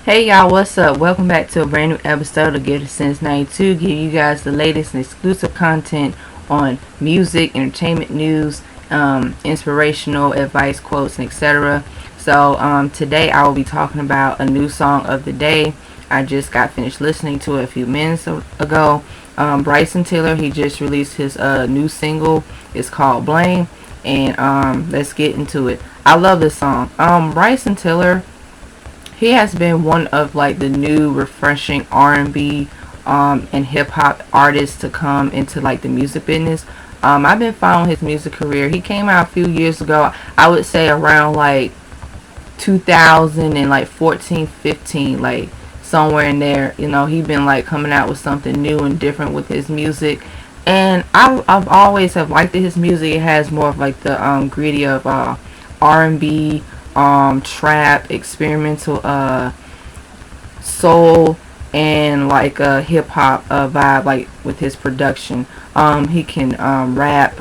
Hey y'all, what's up? Welcome back to a brand new episode of Get It Since 92. Give you guys the latest and exclusive content on music, entertainment news, inspirational advice, quotes, and etc. Today I will be talking about a new song of the day. I just got finished listening to it a few minutes ago. Bryson Tiller, he just released his new single. It's called Blame, and let's get into it. I love this song. Bryson Tiller, he has been one of like the new refreshing R&B and hip hop artists to come into like the music business. I've been following his music career. He came out a few years ago. I would say around like 2000 and like 14, 15, like somewhere in there. You know, he's been like coming out with something new and different with his music. And I've always have liked his music. It has more of like the gritty of R&B, trap, experimental, soul, and like a hip hop vibe, like with his production. He can rap.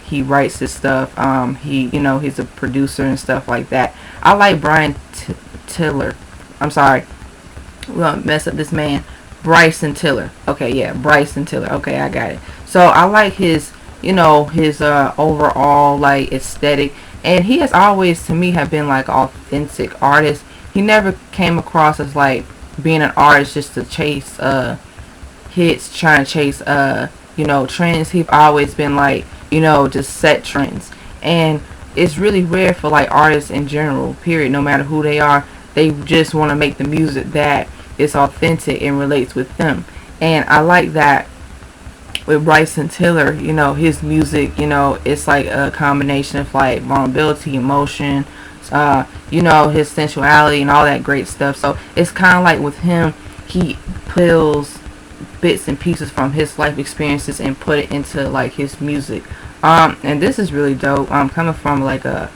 He writes his stuff. He's a producer and stuff like that. I like Brian Tiller. I'm sorry, we're gonna mess up this man. Bryson Tiller. Okay, yeah, Bryson Tiller. Okay, I got it. So I like his overall like aesthetic, and he has always to me have been like authentic artist. He never came across as like being an artist just to chase hits, trying to chase trends. He's always been like just set trends, and it's really rare for like artists in general, period, no matter who they are. They just want to make the music that is authentic and relates with them, and I like that with Bryson Tiller. His music, it's like a combination of like vulnerability, emotion, his sensuality and all that great stuff. So it's kind of like with him, he pulls bits and pieces from his life experiences and put it into like his music. And this is really dope. Coming from like a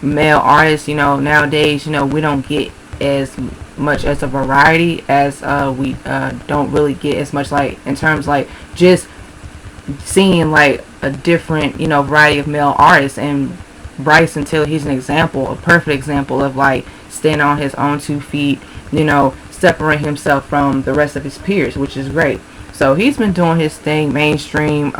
male artist, nowadays, we don't get as much as a variety as we don't really get as much like in terms like just seeing like a different variety of male artists. And Bryson Tiller, he's an example, a perfect example of like standing on his own 2 feet, separating himself from the rest of his peers, which is great. So he's been doing his thing mainstream.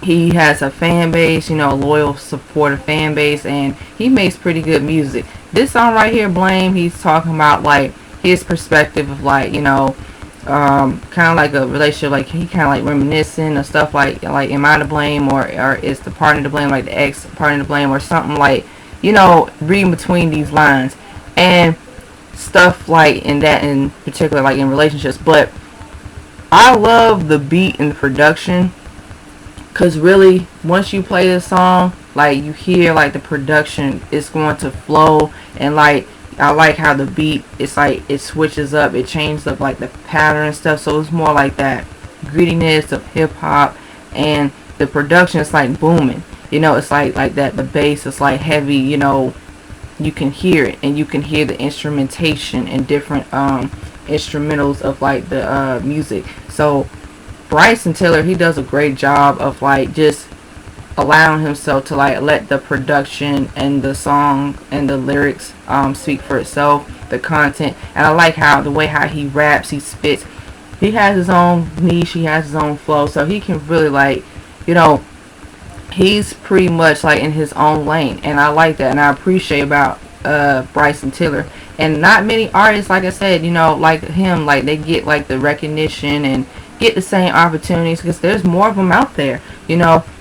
He has a fan base, a loyal supportive fan base, and he makes pretty good music. This song right here, Blame, he's talking about like his perspective of like kind of like a relationship, like he kind of like reminiscing of stuff like am I to blame, or is the partner to blame, like the ex partner to blame, or something like reading between these lines and stuff like in that in particular, like in relationships. But I love the beat and the production, because really once you play this song, like you hear like the production is going to flow, and like I like how the beat, it's like it switches up, it changes up like the pattern and stuff. So it's more like that grittiness of hip hop, and the production is like booming. It's like that. The bass is like heavy. You can hear it, and you can hear the instrumentation and different instrumentals of like the music. So Bryson Tiller, he does a great job of like just allowing himself to like let the production and the song and the lyrics speak for itself, the content. And I like how the way how he raps, he spits. He has his own niche, he has his own flow, so he can really like he's pretty much like in his own lane, and I like that, and I appreciate about Bryson Tiller. And not many artists, like I said, like him, like they get like the recognition and get the same opportunities, because there's more of them out there.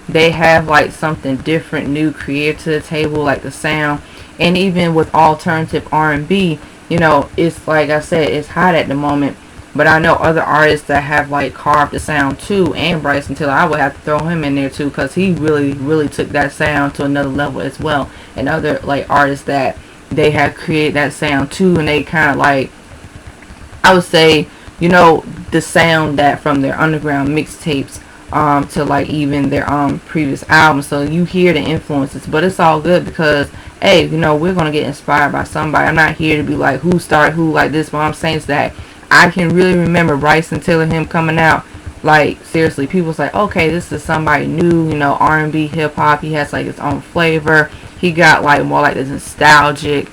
They have like something different, new, creative to the table, like the sound. And even with alternative R&B, it's like I said, it's hot at the moment. But I know other artists that have like carved the sound too, and Bryson Tiller, I would have to throw him in there too, because he really, really took that sound to another level as well. And other like artists that they have created that sound too, and they kind of like, I would say, the sound that from their underground mixtapes to like even their previous albums. So you hear the influences, but it's all good, because hey, we're gonna get inspired by somebody. I'm not here to be like who started who like this, but I'm saying is that I can really remember Bryson Tiller, him coming out, like seriously, people's like, okay, this is somebody new, R&B, hip hop. He has like his own flavor. He got like more like this nostalgic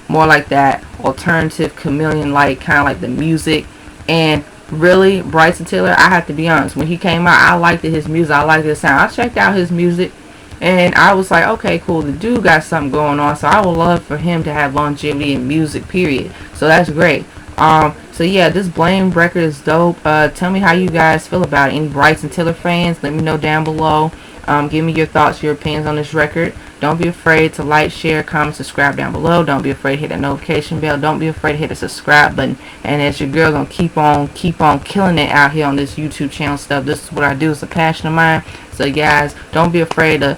more like that alternative chameleon, like kind of like the music. And really, Bryson Tiller, I have to be honest, when he came out, I liked his music, I liked his sound. I checked out his music, and I was like, okay, cool, the dude got something going on, so I would love for him to have longevity in music, period. So that's great. So yeah, this Blame record is dope. Tell me how you guys feel about it. Any Bryson Tiller fans, let me know down below. Give me your thoughts, your opinions on this record. Don't be afraid to like, share, comment, subscribe down below. Don't be afraid to hit that notification bell. Don't be afraid to hit the subscribe button. And as your girl gonna keep on killing it out here on this YouTube channel stuff. This is what I do. It's a passion of mine. So guys, don't be afraid to,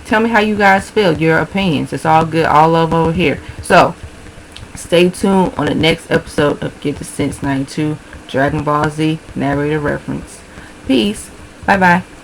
tell me how you guys feel, your opinions. It's all good, all love over here. So stay tuned on the next episode of Get the Sense 92 Dragon Ball Z narrator reference. Peace. Bye bye.